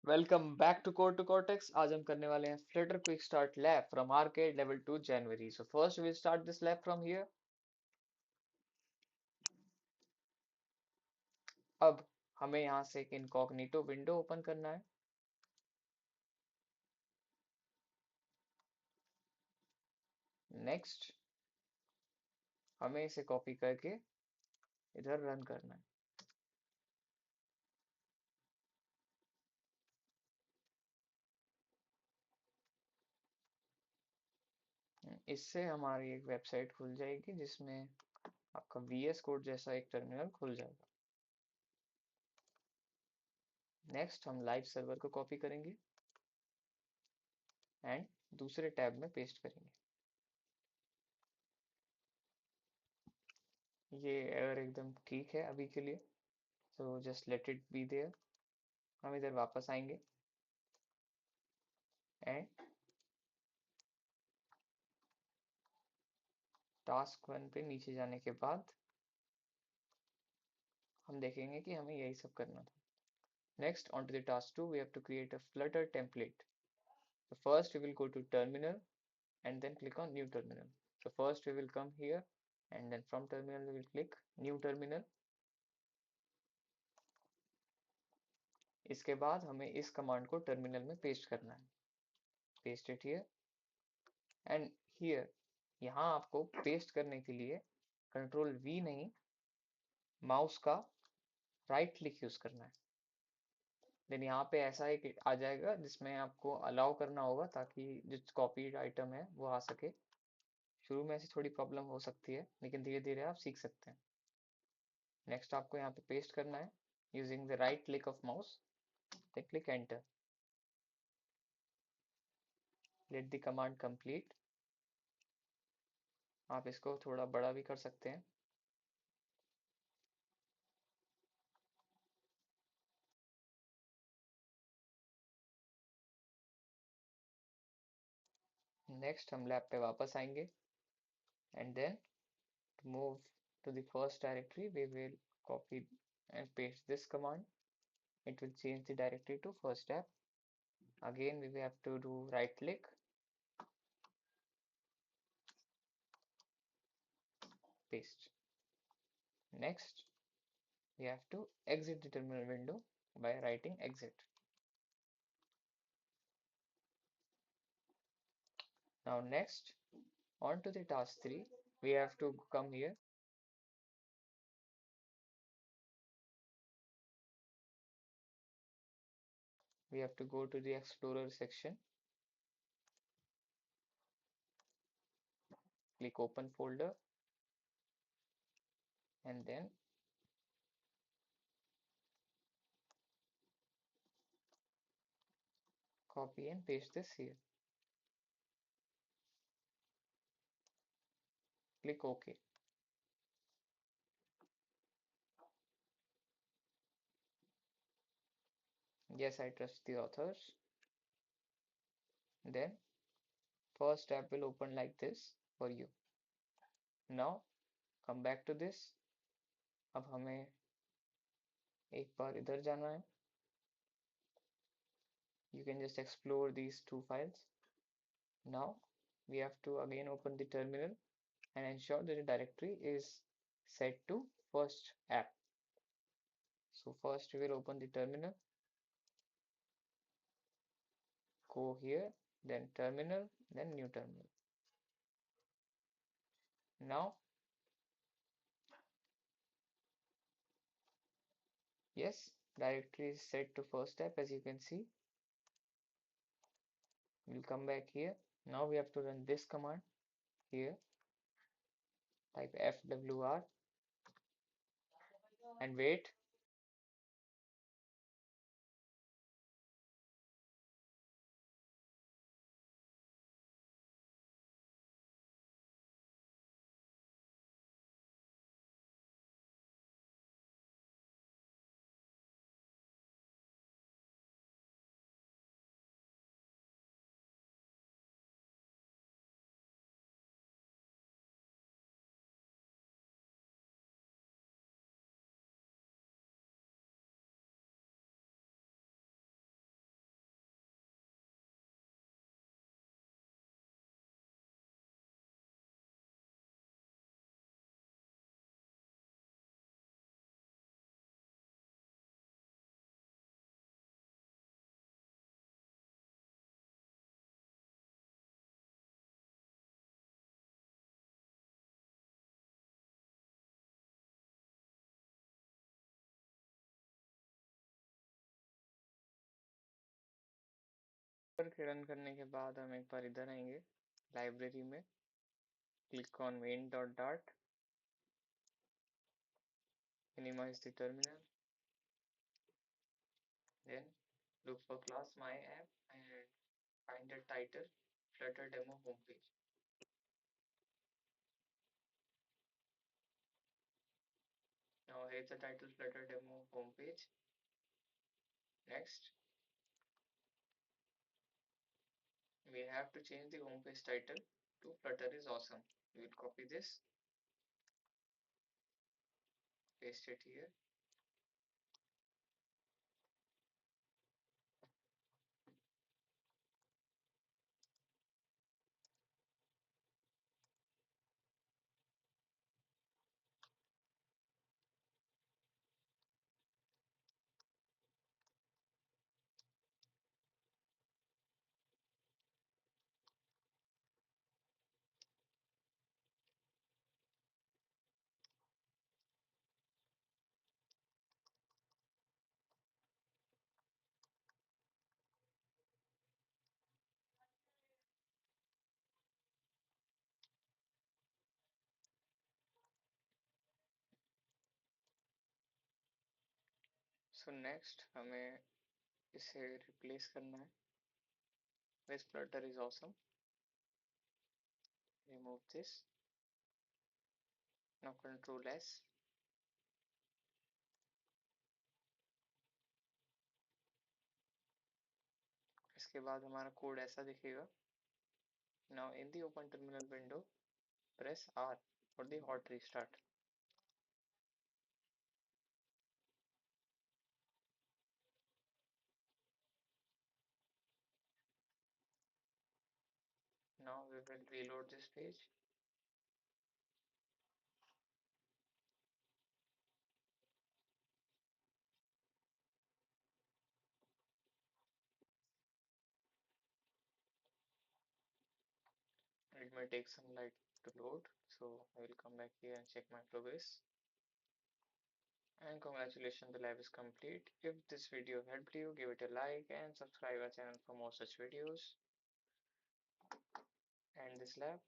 Welcome back to cortex. आज हम करने वाले हैं flutter quick start lab from arcade level 2 January. So first we start this lab from here. अब हमें यहाँ से एक इनकॉग्निटो विंडो ओपन करना है। नेक्स्ट हमें इसे कॉपी करके इधर रन करना है। इससे हमारी एक वेबसाइट खुल जाएगी जिसमें आपका VS कोड जैसा एक टर्मिनल खुल जाएगा। नेक्स्ट हम लाइव सर्वर को कॉपी करेंगे एंड दूसरे टैब में पेस्ट करेंगे। ये एरर एकदम ठीक है अभी के लिए, so just let it be there. हम इधर वापस आएंगे एंड टास्क 1 पे नीचे जाने के बाद हम देखेंगे कि हमें यही सब करना था। Next, on to the task 2, we have to create a Flutter template. So first we will go to terminal and then click on new terminal. So first we will come here and then from terminal we will click new terminal. इसके बाद हमें इस command को terminal में paste करना है। Paste it here and here. यहाँ आपको पेस्ट करने के लिए कंट्रोल V नहीं, माउस का राइट क्लिक यूज करना है। देन यहाँ पे ऐसा एक आ जाएगा जिसमें आपको अलाउ करना होगा ताकि जो कॉपीड आइटम है वो आ सके। शुरू में ऐसी थोड़ी प्रॉब्लम हो सकती है लेकिन धीरे धीरे आप सीख सकते हैं। नेक्स्ट आपको यहाँ पे पेस्ट करना है using the right click of mouse, then click enter. Let the command complete. आप इसको थोड़ा बड़ा भी कर सकते हैं। नेक्स्ट हम लैब पे वापस आएंगे and then to move to the first directory we will copy and paste this command. It will change the directory to first tab. Again we will have to do right click, paste. Next we have to exit the terminal window by writing exit. Now next, on to the task 3, we have to come here. We have to go to the Explorer section, click Open Folder, and then copy and paste this here. Click OK. Yes, I trust the authors. Then first tab will open like this for you. Now come back to this. अब हमें एक बार इधर जाना है. You can just explore these two files. Now we have to again open the terminal and ensure that the directory is set to first app. So first we will open the terminal, go here, then terminal, then new terminal. Now, yes, directory is set to first app as you can see. We'll come back here. Now we have to run this command here. Type fwr and wait. के run करने के बाद हम एक बार इधर आएंगे library में, click on main dot dart, minimize the terminal, then look for class my app and find the title Flutter demo homepage. Now here's the title Flutter demo homepage. Next, we have to change the homepage title to Flutter is awesome. We will copy this, paste it here. So next हमें इसे replace करना है with Flutter is awesome. Remove this. Now Control S. इसके बाद हमारा code ऐसा दिखेगा. Now in the open terminal window, press R for the hot restart. Now we will reload this page. It may take some light to load, so I will come back here and check my progress. And congratulations, the lab is complete. If this video helped you, give it a like and subscribe our channel for more such videos. And this lab